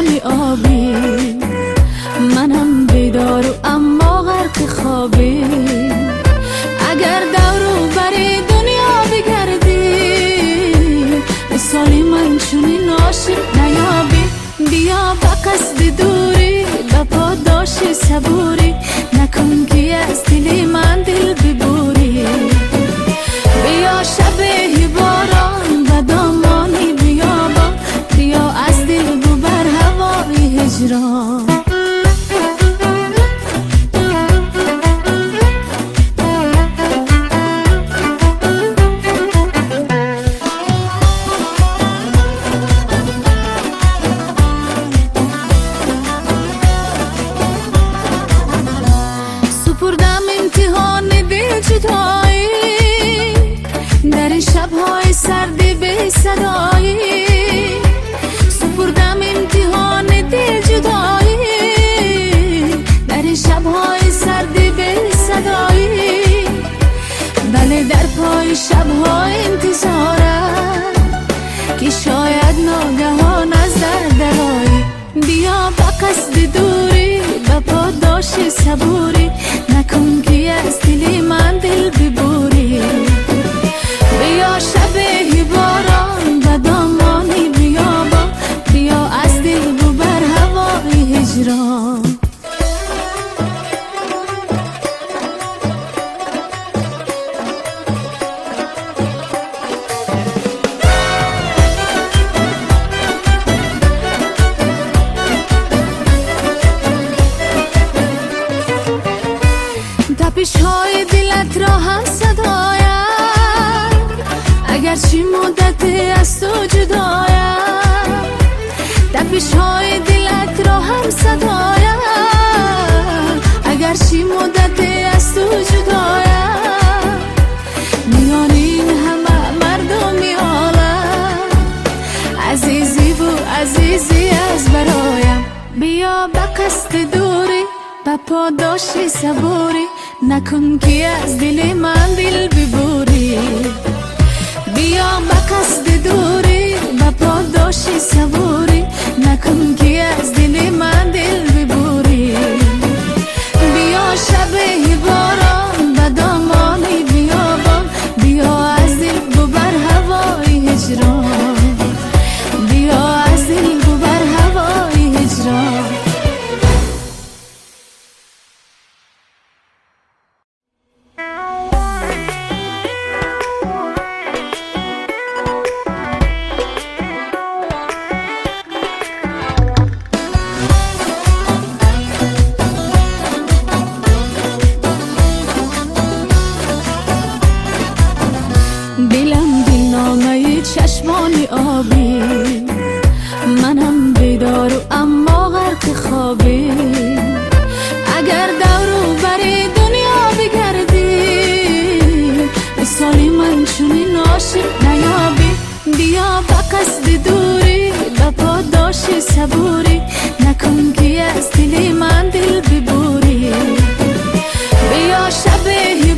چشمانی آبی، منم بیدار و اما غرق خوابی. اگر دورو بری دنیا بگردی، مثالی من چونین عاشق نیابی. بیا با قصد دوری، با پاداش صبوری، نکن که از دل من دل ببوری. بیا شب باران و دامانی بیابان، بیا از دل ببر هوای هجران. سپردم امتحان دل جدایی، در این شب‌های سردی به صدایی. سپردم امتحان دل جدایی، در این شب‌های سردی به صدایی. بله در پای شب‌ها انتظارم که شاید ناگهان از در درایی. بیا با قصد دوری، با پاداش صبوری، نکن که از دل من دل ببوری. بیا شب باران و دامانی بیابان، بیا از دل ببر هوای هجران. تپش های دلت را هم صدایم، اگرچه مدت از تو جدایم. تپش های دلت را هم صدایم، اگرچه مدت از تو جدایم. میان این همه مردمی عالم، عزیزی و عزیزی از برایم. بیا با قصد دوری، با پاداش صبوری، نکن که از دل من دل ببوری. بیا با قصد دوری، با پاداش صبوری، نکن که از دل من دل ببوری. بیا شب باران و دامانی بیابان، بیا از دل ببر هوای هجران. بیا از دل ببر هوای هجران. دلم دلنامه چشمانی آبی، منم بیدار و اما غرق خوابی. اگر دورو بری دنیا بگردی، مثالی من چونین عاشق نیابی. بیا با قصد دوری، با پاداش صبوری، نکن که از دل من دل ببوری. بیا شب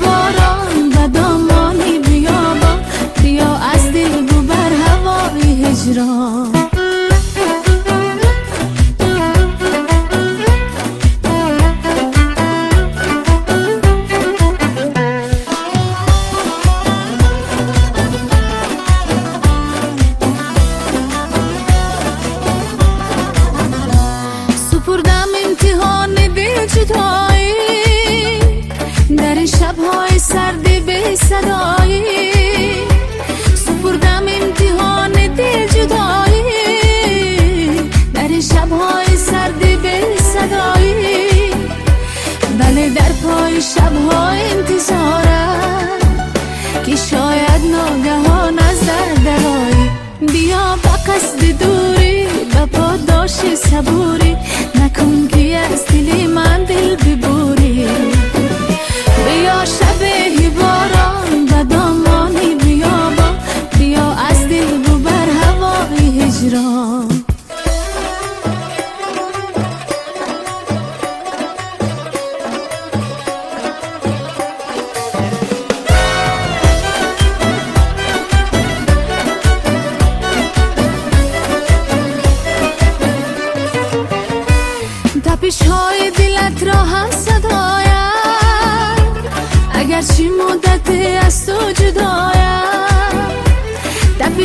باران و دامانی بیابان، بیا از دل ببر هوای هجران. سپردم امتحان دل جدایی، در این شب‌های سردی به صدایی. سپردم امتحان دل جدایی، در این شب‌های سردی به صدایی. بله در پای شب‌ها انتظارم که شاید ناگهان از در درایی. بیا با قصد دوری، با پاداش صبوری، نکن که از دل من دل ببوری. بیا شب باران و دامانی بیابان، بیا از دل ببر هوای هجران.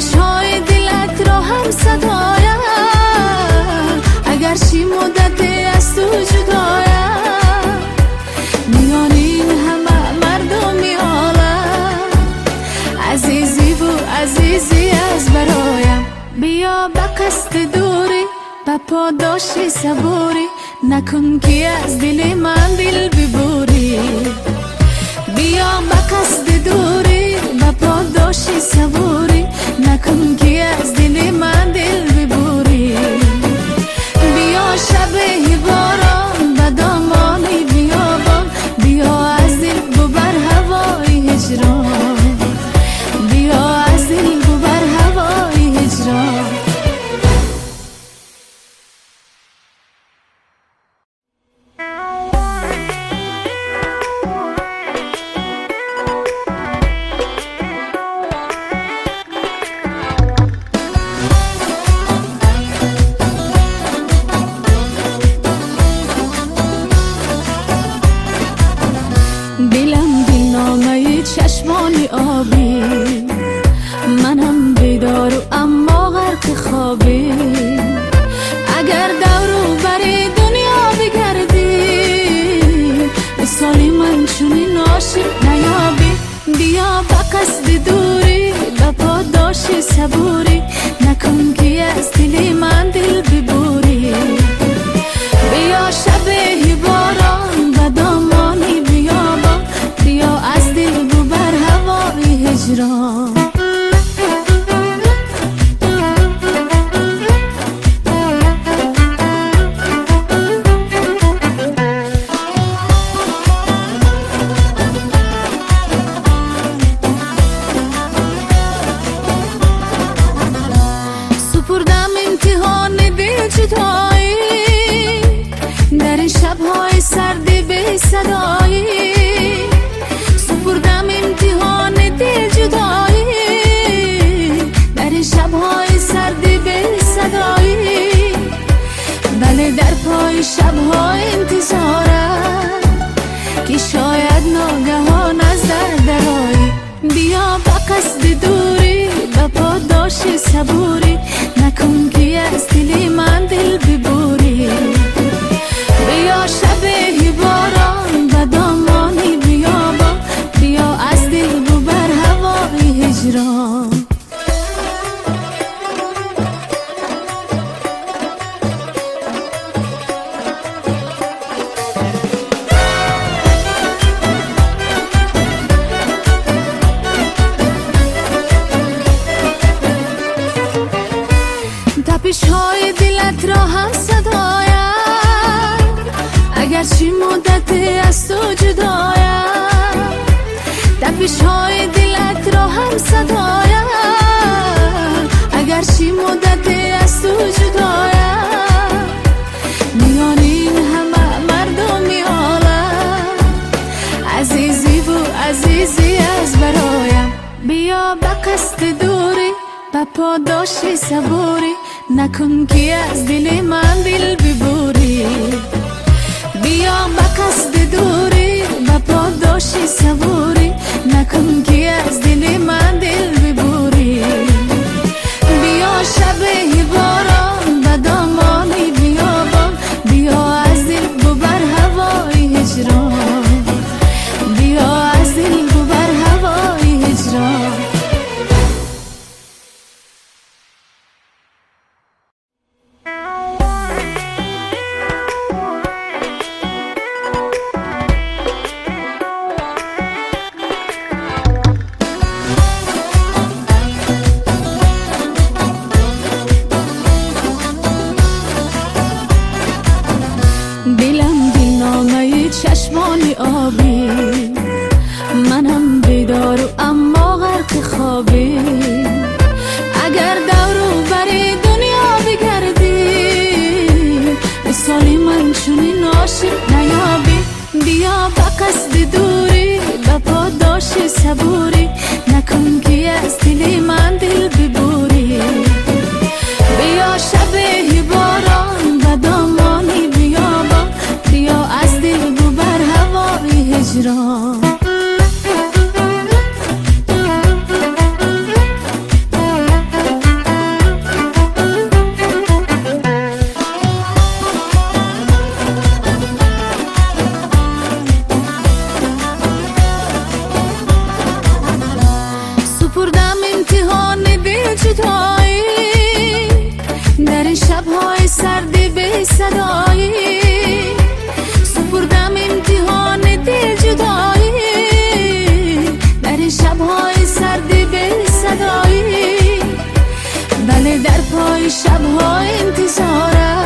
تپش های دلت را هم صدایم اگر چی مدت از تو جدایم میان این همه مردمی عالم عزیزی و عزیزی از برایم بیا به قصد دوری به پاداشی صبوری نکن که از دل من دل ببوری بیا به قصد دوری به پاداشی صبوری نکن که از دل من دل ببوری بیا شب باران به دامانی بیابان بیا از دل ببر هوای هجران بیا از دل ببر هوای هجران دلم دلنامه چشمان آبی منم بیدار و اما غرق خوابی اگر دورو بری دنیا بگردی مثالی من چونین عاشق نیابی بیا به قصد دوری به پاداش صبوری نکن که از دل من دل ببوری بیا شب باران به دامانی بیابان بیا از دل ببر هوای هجران سپردم امتحان دل جدایی در این شب‌های سرد بی صدایی سپردم امتحان دل جدایی در این شب‌های سرد بی صدایی بله در پای شب‌های انتظارم که شاید ناگهان از در درایی بیا به قصد دوری به پاداش صبوری نکن که از دل من دل ببوری بیا شب باران به دامانی بیابان بیا از دل ببر هوای هجران تپش های دلت را هم صدایم اگر چی مدت از تو جدایم تپش های دلت را هم صدایم اگر چی مدت از تو جدایم میان این همه مردمی عالم عزیزی و عزیزی از برایم بیا به قصد دوری به پاداش صبوری نکن که از دل من دل ببوری بیا به قصد دوری به پاداش صبوری نکن که از دل من دل ببوری بیا شب باران به دامانی بیابان بیا از دل ببر هوای هجران بیا از دل ببر هوای هجران دلم دلنامه چشمان آبی منم بیدار و اما غرق خوابی اگر دورو بری دنیا بگردی مثالی من چونین عاشق نیابی بیا به قصد دوری به پاداش صبوری نکن که از دل من دل ببوری بیا شب باران به دامانی بیابان بیا از دل ببر هوای هجران امتحان دل جدایی در این شبهای سرد بی صدایی سپردم امتحان دل جدایی در این شبهای سرد بی صدایی بله در پای شبهای انتظارم